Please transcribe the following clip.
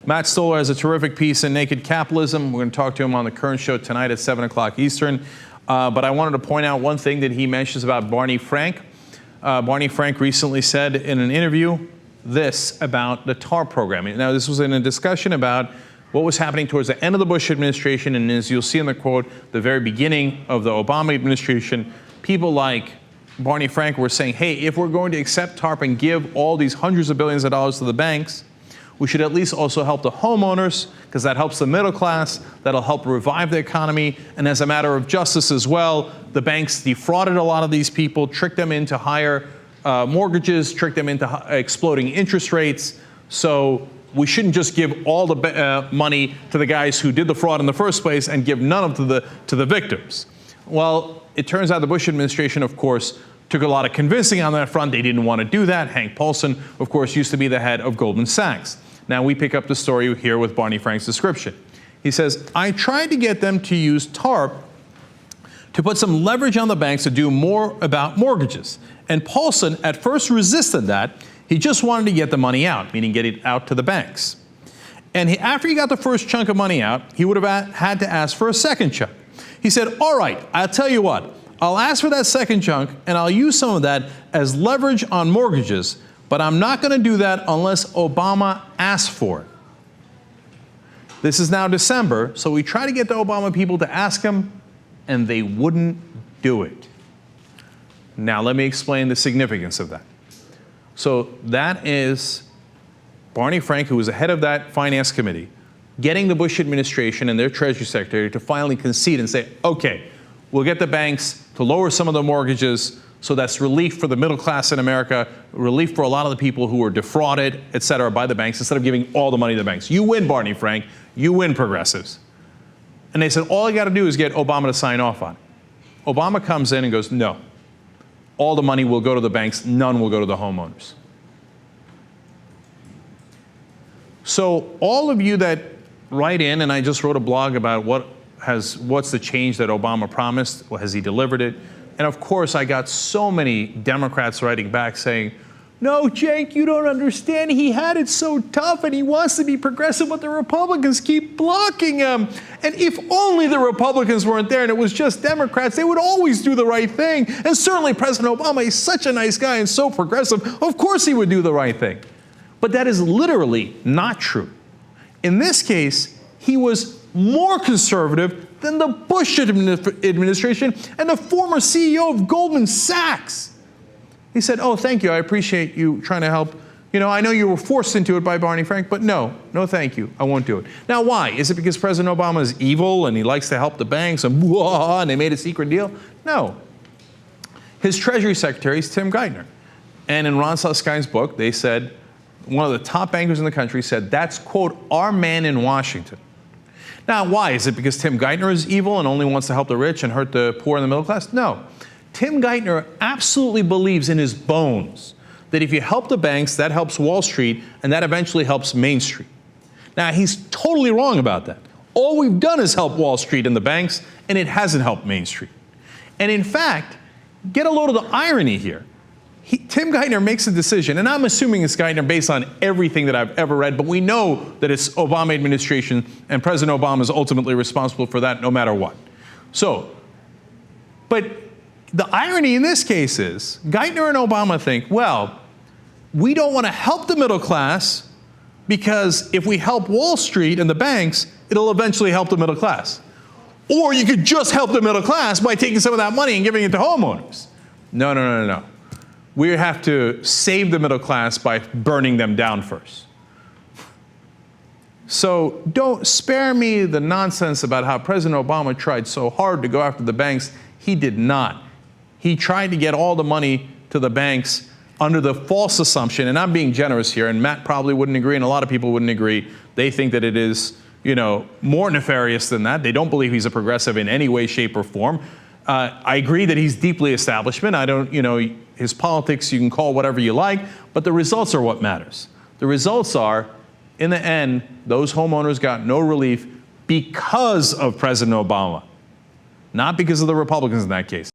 Matt Stoller has a terrific piece in Naked Capitalism. We're going to talk to him on the Current Show tonight at 7 o'clock Eastern. But I wanted to point out one thing that he mentions about Barney Frank. Barney Frank recently said in an interview this about the TARP program. Now, this was in a discussion about what was happening towards the end of the Bush administration, and as you'll see in the quote, the very beginning of the Obama administration, people like Barney Frank were saying, hey, if we're going to accept TARP and give all these hundreds of billions of dollars to the banks, we should at least also help the homeowners, because that helps the middle class, that'll help revive the economy, and as a matter of justice as well, the banks defrauded a lot of these people, tricked them into higher mortgages, tricked them into exploding interest rates, so we shouldn't just give all the money to the guys who did the fraud in the first place and give none of it to the victims. Well, it turns out the Bush administration, of course, took a lot of convincing on that front. They didn't want to do that. Hank Paulson, of course, used to be the head of Goldman Sachs. Now we pick up the story here with Barney Frank's description. He says, I tried to get them to use TARP to put some leverage on the banks to do more about mortgages. And Paulson at first resisted that. He just wanted to get the money out, meaning get it out to the banks. And after he got the first chunk of money out, he would have had to ask for a second chunk. He said, all right, I'll tell you what, I'll ask for that second chunk and I'll use some of that as leverage on mortgages, but I'm not going to do that unless Obama asks for it. This is now December, so we try to get the Obama people to ask him, and they wouldn't do it. Now let me explain the significance of that. So that is Barney Frank, who was the head of that finance committee, getting the Bush administration and their Treasury Secretary to finally concede and say, okay, we'll get the banks to lower some of the mortgages, so that's relief for the middle class in America, relief for a lot of the people who were defrauded, et cetera, by the banks, instead of giving all the money to the banks. You win, Barney Frank. You win, progressives. And they said, all you got to do is get Obama to sign off on it. Obama comes in and goes, no. All the money will go to the banks. None will go to the homeowners. So all of you that write in, and I just wrote a blog about what's the change that Obama promised? Well, has he delivered it? And of course, I got so many Democrats writing back saying, no, Cenk, you don't understand. He had it so tough and he wants to be progressive, but the Republicans keep blocking him. And if only the Republicans weren't there and it was just Democrats, they would always do the right thing. And certainly President Obama is such a nice guy and so progressive. Of course he would do the right thing. But that is literally not true. In this case, he was more conservative than the Bush administration and the former CEO of Goldman Sachs. He said, oh, thank you. I appreciate you trying to help. You know, I know you were forced into it by Barney Frank, but no, thank you. I won't do it. Now, why? Is it because President Obama is evil and he likes to help the banks and they made a secret deal? No. His Treasury Secretary is Tim Geithner. And in Ron Suskind's book, they said, one of the top bankers in the country said, that's, quote, our man in Washington. Now, why? Is it because Tim Geithner is evil and only wants to help the rich and hurt the poor and the middle class? No. Tim Geithner absolutely believes in his bones that if you help the banks, that helps Wall Street, and that eventually helps Main Street. Now, he's totally wrong about that. All we've done is help Wall Street and the banks, and it hasn't helped Main Street. And in fact, get a load of the irony here. Tim Geithner makes a decision, and I'm assuming it's Geithner based on everything that I've ever read, but we know that it's Obama administration and President Obama is ultimately responsible for that no matter what. So, but the irony in this case is Geithner and Obama think, well, we don't want to help the middle class because if we help Wall Street and the banks, it'll eventually help the middle class. Or you could just help the middle class by taking some of that money and giving it to homeowners. No. We have to save the middle class by burning them down first. So don't spare me the nonsense about how President Obama tried so hard to go after the banks. He did not. He tried to get all the money to the banks under the false assumption, and I'm being generous here, and Matt probably wouldn't agree, and a lot of people wouldn't agree. They think that it is, more nefarious than that. They don't believe he's a progressive in any way, shape, or form. I agree that he's deeply establishment. I don't, his politics you can call whatever you like, but the results are what matters. The results are, in the end, those homeowners got no relief because of President Obama, not because of the Republicans in that case.